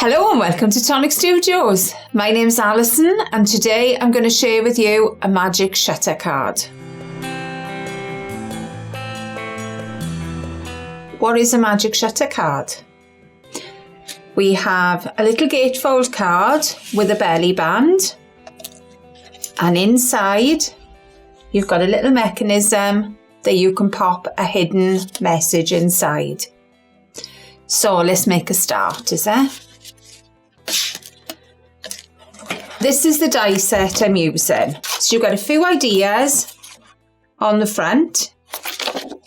Hello and welcome to Tonic Studios. My name's Alison and today I'm going to share with you a magic shutter card. What is a magic shutter card? We have a little gatefold card with a belly band, and inside you've got a little mechanism that you can pop a hidden message inside. So let's make a start, is there? This is the die set I'm using. So you've got a few ideas on the front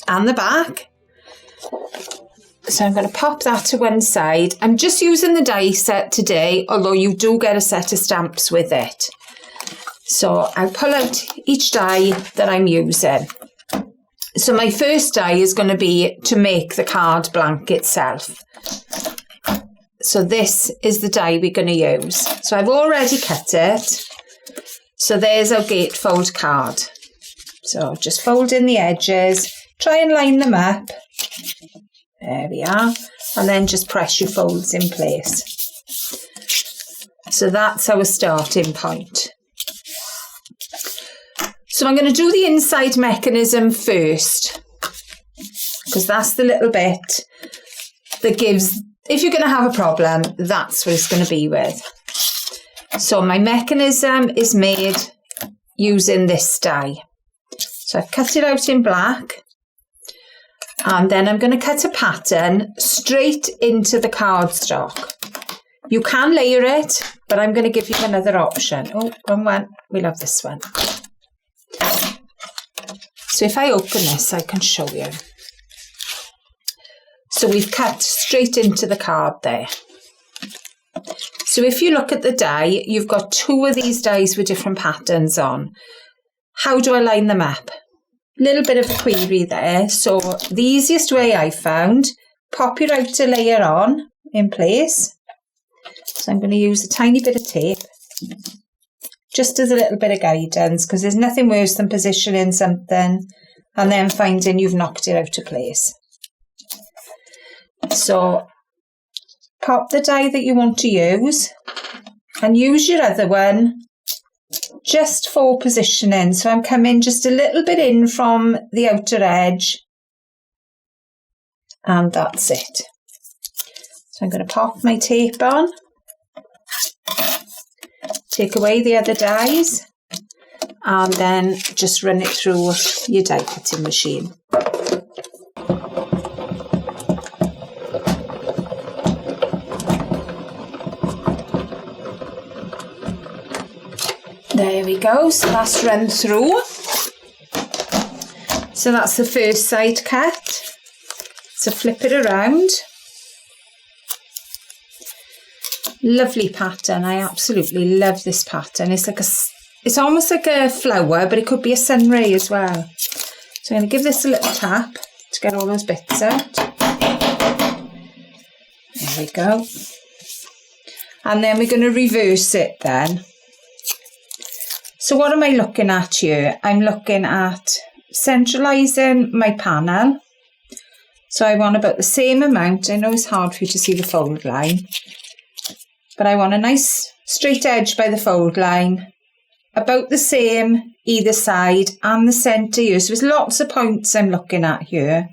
and the back. So I'm going to pop that to one side. I'm just using the die set today, although you do get a set of stamps with it. So I'll pull out each die that I'm using. So my first die is going to be to make the card blank itself. So this is the die we're going to use. So I've already cut it. So there's our gatefold card. So just fold in the edges, try and line them up. There we are. And then just press your folds in place. So that's our starting point. So I'm going to do the inside mechanism first, because that's the little bit that gives, if you're going to have a problem, that's what it's going to be with. So my mechanism is made using this die. So I've cut it out in black, and then I'm going to cut a pattern straight into the cardstock. You can layer it, but I'm going to give you another option. Oh, wrong one. We'll have this one. So if I open this, I can show you. So we've cut straight into the card there. So if you look at the die, you've got two of these dies with different patterns on. How do I line them up? Little bit of a query there. So the easiest way I found, pop your outer layer on in place. So I'm going to use a tiny bit of tape, just as a little bit of guidance, because there's nothing worse than positioning something and then finding you've knocked it out of place. So pop the die that you want to use and use your other one just for positioning. So I'm coming just a little bit in from the outer edge, and that's it. So I'm going to pop my tape on, take away the other dies, and then just run it through your die cutting machine. There we go, so that's run through. So that's the first side cut. So flip it around. Lovely pattern, I absolutely love this pattern. It's almost like a flower, but it could be a sun ray as well. So I'm going to give this a little tap to get all those bits out. There we go. And then we're going to reverse it then. So what am I looking at here? I'm looking at centralising my panel. So I want about the same amount. I know it's hard for you to see the fold line, but I want a nice straight edge by the fold line, about the same either side and the centre here. So there's lots of points I'm looking at here.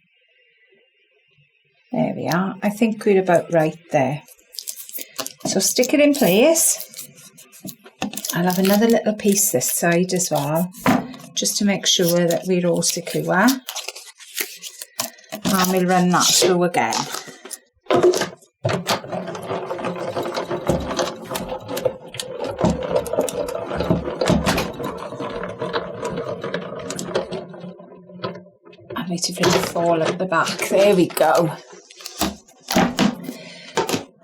There we are. I think we're about right there. So stick it in place. I'll have another little piece this side as well, just to make sure that we're all secure. And we'll run that through again. I need to really fall at the back. There we go.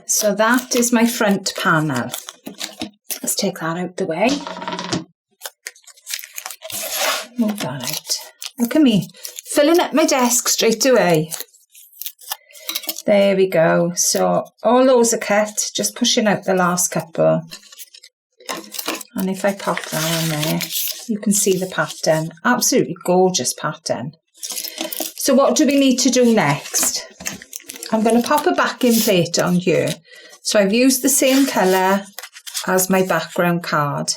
So that is my front panel. Let's take that out the way. Move that out. Look at me, filling up my desk straight away. There we go. So all those are cut, just pushing out the last couple. And if I pop that on there, you can see the pattern. Absolutely gorgeous pattern. So what do we need to do next? I'm going to pop a backing plate on here. So I've used the same colour as my background card.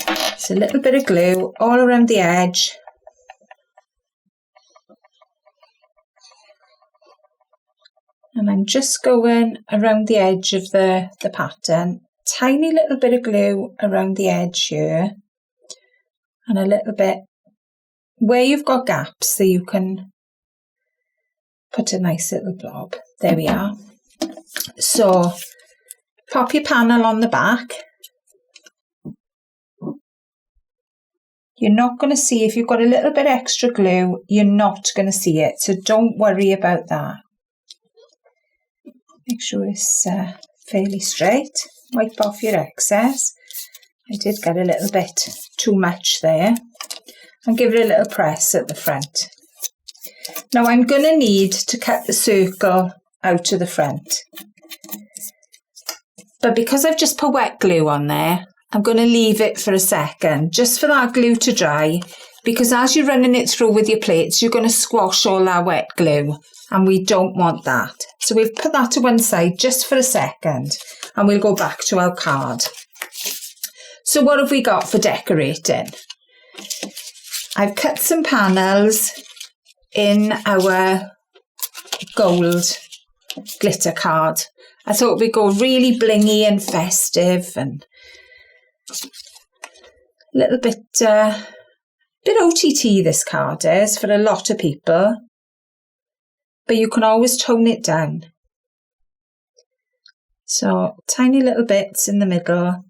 It's a little bit of glue all around the edge. And I'm just going around the edge of the pattern. Tiny little bit of glue around the edge here. And a little bit where you've got gaps, so you can put a nice little blob. There we are. So pop your panel on the back. You're not going to see, if you've got a little bit extra glue, you're not going to see it. So don't worry about that. Make sure it's fairly straight. Wipe off your excess. I did get a little bit too much there. And give it a little press at the front. Now I'm going to need to cut the circle out to the front. But because I've just put wet glue on there, I'm going to leave it for a second, just for that glue to dry, because as you're running it through with your plates, you're going to squash all that wet glue, and we don't want that. So we've put that to one side just for a second, and we'll go back to our card. So what have we got for decorating? I've cut some panels in our gold glitter card. I thought we'd go really blingy and festive and a little bit OTT this card is for a lot of people, but you can always tone it down. So tiny little bits in the middle,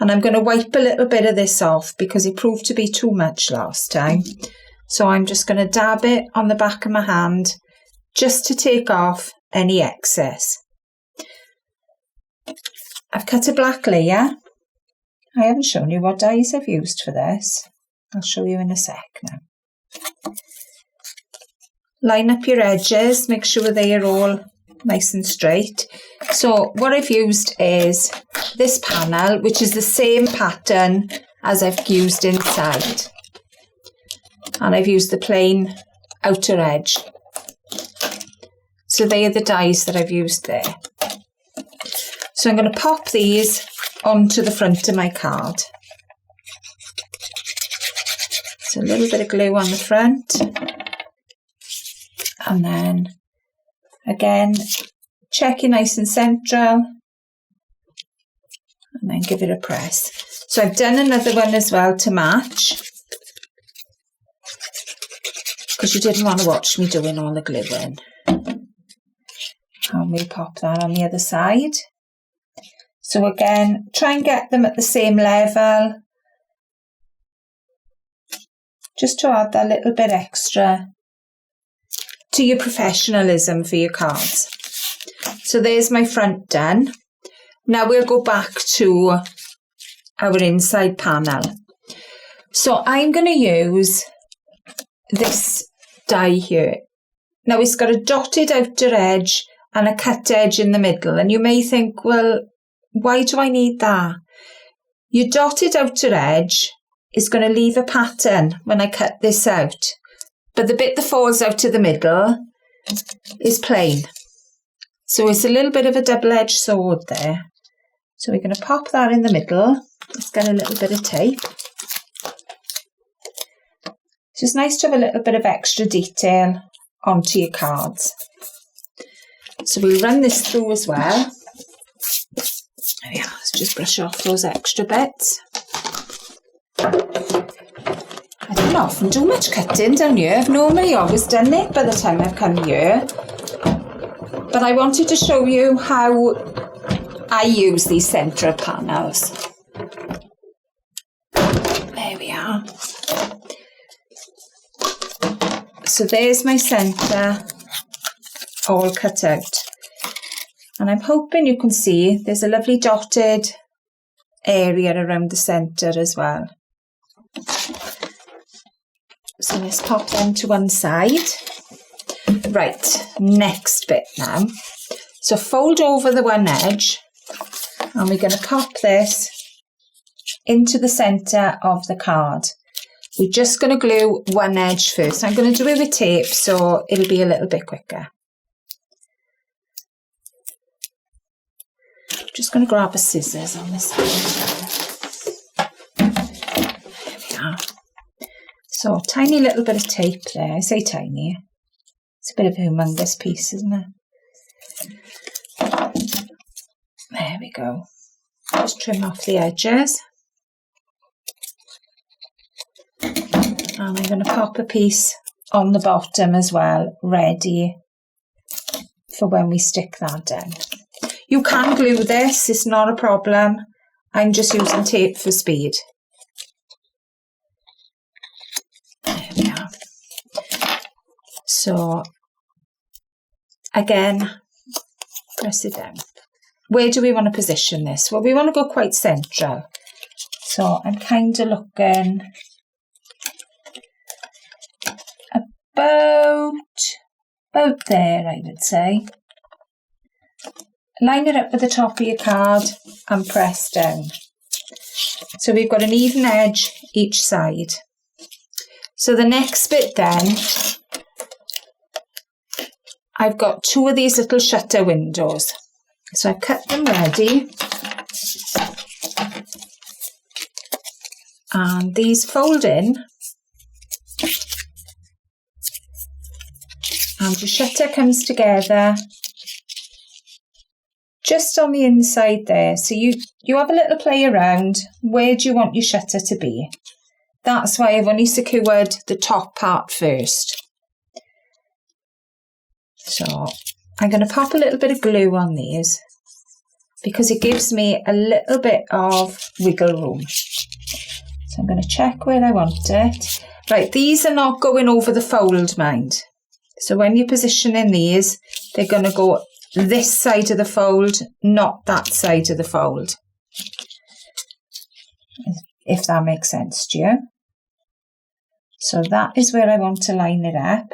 and I'm going to wipe a little bit of this off because it proved to be too much last time. So I'm just going to dab it on the back of my hand just to take off any excess. I've cut a black layer. I haven't shown you what dyes I've used for this. I'll show you in a sec now. Line up your edges, make sure they are all nice and straight. So what I've used is this panel, which is the same pattern as I've used inside. And I've used the plain outer edge. So they are the dies that I've used there. So I'm going to pop these onto the front of my card. So a little bit of glue on the front. And then again, check it nice and central. And then give it a press. So I've done another one as well to match, because you didn't want to watch me doing all the gluing. And we'll pop that on the other side. So again, try and get them at the same level, just to add that little bit extra to your professionalism for your cards. So there's my front done. Now we'll go back to our inside panel. So I'm going to use this die here. Now it's got a dotted outer edge and a cut edge in the middle, and you may think, well, why do I need that? Your dotted outer edge is going to leave a pattern when I cut this out, but the bit that falls out to the middle is plain. So it's a little bit of a double-edged sword there. So we're going to pop that in the middle. Let's get a little bit of tape. It's just nice to have a little bit of extra detail onto your cards. So we'll run this through as well. There we are. Let's just brush off those extra bits. I don't often do much cutting down here. I've normally always done it by the time I've come here. But I wanted to show you how I use these central panels. There we are. So there's my centre all cut out. And I'm hoping you can see there's a lovely dotted area around the centre as well. So let's pop them to one side. Right, next bit now. So fold over the one edge, and we're going to pop this into the centre of the card. We're just going to glue one edge first. I'm going to do it with tape so it'll be a little bit quicker. Just going to grab a scissors on this side. There we are. So, tiny little bit of tape there. I say tiny. It's a bit of a humongous piece, isn't it? There we go. Just trim off the edges. And I'm going to pop a piece on the bottom as well, ready for when we stick that in. You can glue this, it's not a problem. I'm just using tape for speed. There we are. So, again, press it down. Where do we want to position this? Well, we want to go quite central. So I'm kind of looking about there, I would say. Line it up with the top of your card and press down. So we've got an even edge each side. So the next bit then, I've got 2 of these little shutter windows. So I've cut them ready. And these fold in. And your shutter comes together just on the inside there. So you have a little play around. Where do you want your shutter to be? That's why I've only secured the top part first. So I'm going to pop a little bit of glue on these because it gives me a little bit of wiggle room. So I'm going to check where I want it. Right, these are not going over the fold, mind. So when you're positioning these, they're going to go this side of the fold, not that side of the fold. If that makes sense to you. So that is where I want to line it up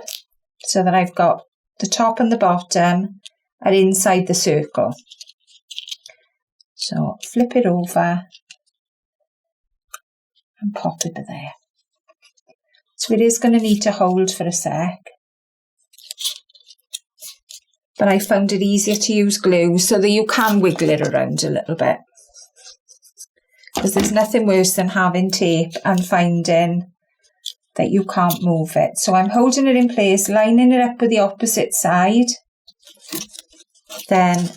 so that I've got the top and the bottom are inside the circle. So flip it over and pop it there. So it is going to need to hold for a sec. But I found it easier to use glue so that you can wiggle it around a little bit. Because there's nothing worse than having tape and finding that you can't move it. So I'm holding it in place, lining it up with the opposite side. Then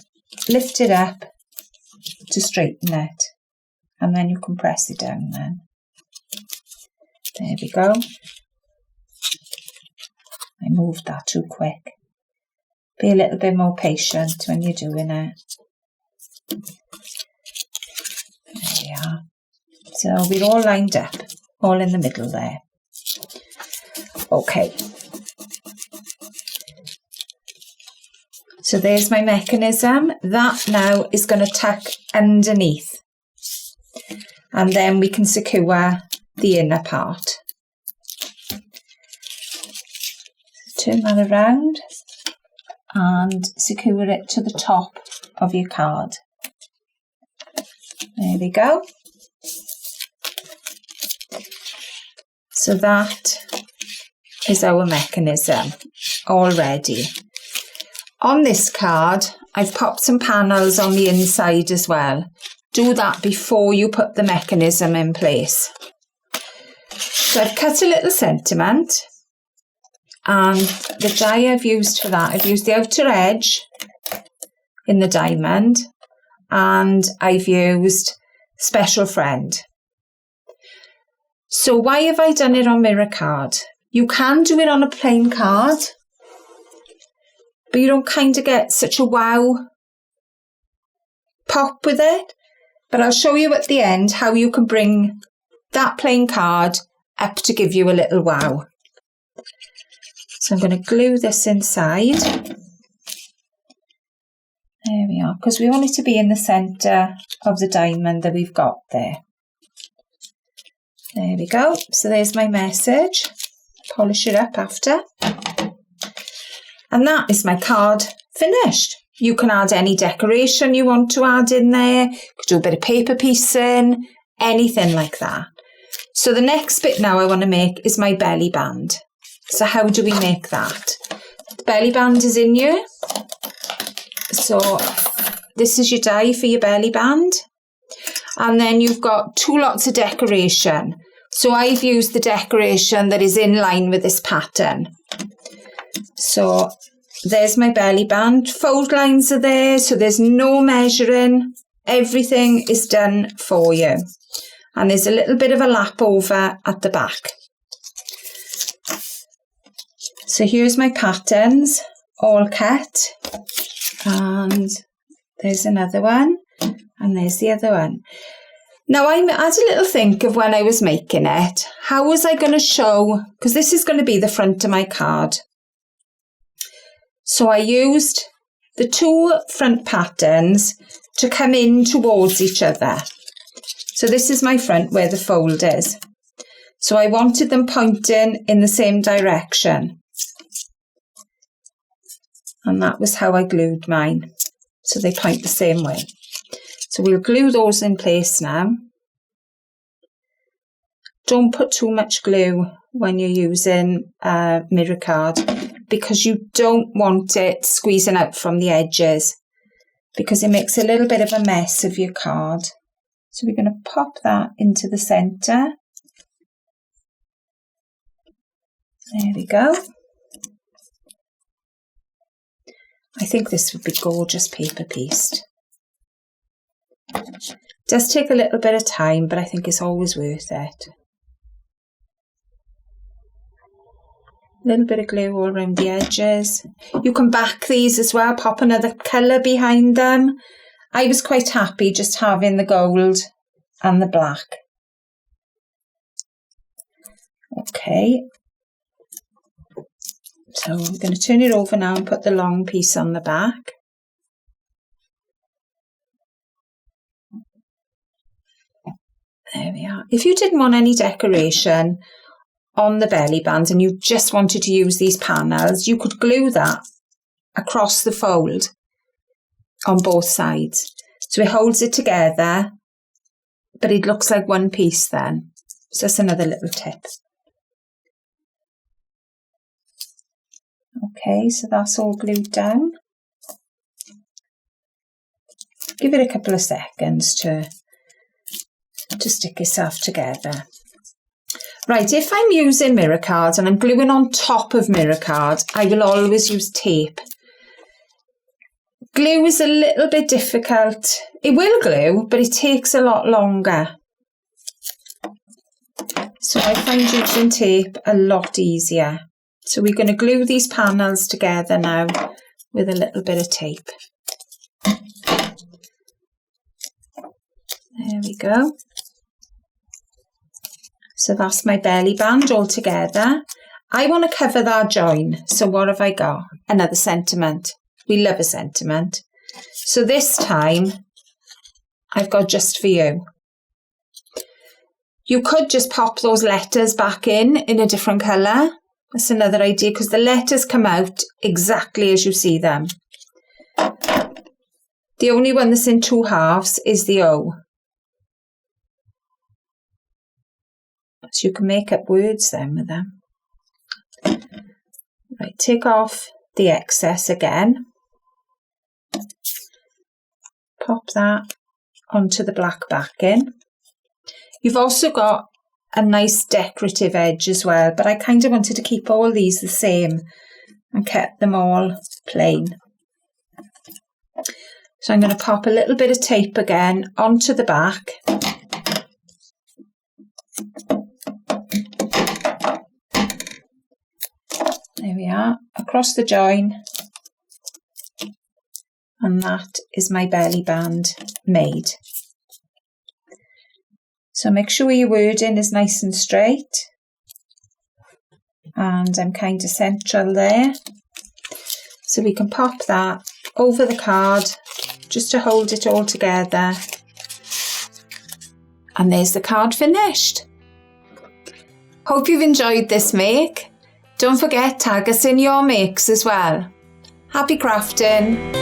lift it up to straighten it. And then you can press it down then. There we go. I moved that too quick. Be a little bit more patient when you're doing it. There we are. So we're all lined up, all in the middle there. Okay. So there's my mechanism. That now is going to tuck underneath. And then we can secure the inner part. Turn that around and secure it to the top of your card. There we go. So that is our mechanism all ready. On this card, I've popped some panels on the inside as well. Do that before you put the mechanism in place. So I've cut a little sentiment, and the die I've used for that, I've used the outer edge in the diamond, and I've used Special Friend. So why have I done it on mirror card? You can do it on a plain card, but you don't kind of get such a wow pop with it. But I'll show you at the end how you can bring that plain card up to give you a little wow. So I'm going to glue this inside. There we are, because we want it to be in the centre of the diamond that we've got there. There we go. So there's my message. Polish it up after. And that is my card finished. You can add any decoration you want to add in there. You could do a bit of paper piecing, anything like that. So the next bit now I want to make is my belly band. So how do we make that? The belly band is in here. So this is your die for your belly band. And then you've got 2 lots of decoration. So I've used the decoration that is in line with this pattern. So there's my belly band. Fold lines are there, so there's no measuring. Everything is done for you. And there's a little bit of a lap over at the back. So here's my patterns, all cut. And there's another one. And there's the other one. Now, I had a little think of when I was making it. How was I going to show? Because this is going to be the front of my card. So I used the 2 front patterns to come in towards each other. So this is my front where the fold is. So I wanted them pointing in the same direction. And that was how I glued mine. So they point the same way. So we'll glue those in place now. Don't put too much glue when you're using a mirror card because you don't want it squeezing out from the edges because it makes a little bit of a mess of your card. So we're going to pop that into the centre. There we go. I think this would be gorgeous paper paste. It does take a little bit of time, but I think it's always worth it. A little bit of glue all around the edges. You can back these as well, pop another colour behind them. I was quite happy just having the gold and the black. Okay. So I'm going to turn it over now and put the long piece on the back. There we are. If you didn't want any decoration on the belly band and you just wanted to use these panels, you could glue that across the fold on both sides. So it holds it together, but it looks like one piece then. So that's another little tip. Okay, so that's all glued down. Give it a couple of seconds to stick itself together. Right, if I'm using mirror cards and I'm gluing on top of mirror cards, I will always use tape. Glue is a little bit difficult. It will glue, but it takes a lot longer. So I find using tape a lot easier. So we're going to glue these panels together now with a little bit of tape. There we go. So that's my belly band all together. I want to cover that join. So what have I got? Another sentiment. We love a sentiment. So this time I've got just for you. You could just pop those letters back in a different colour. That's another idea because the letters come out exactly as you see them. The only one that's in 2 halves is the O. So you can make up words then with them. Right, take off the excess again. Pop that onto the black backing. You've also got a nice decorative edge as well, but I kind of wanted to keep all these the same and kept them all plain. So I'm going to pop a little bit of tape again onto the back. There we are, across the join, and that is my belly band made. So make sure your wording is nice and straight, and I'm kind of central there. So we can pop that over the card just to hold it all together. And there's the card finished. Hope you've enjoyed this make. Don't forget, tag us in your makes as well. Happy crafting!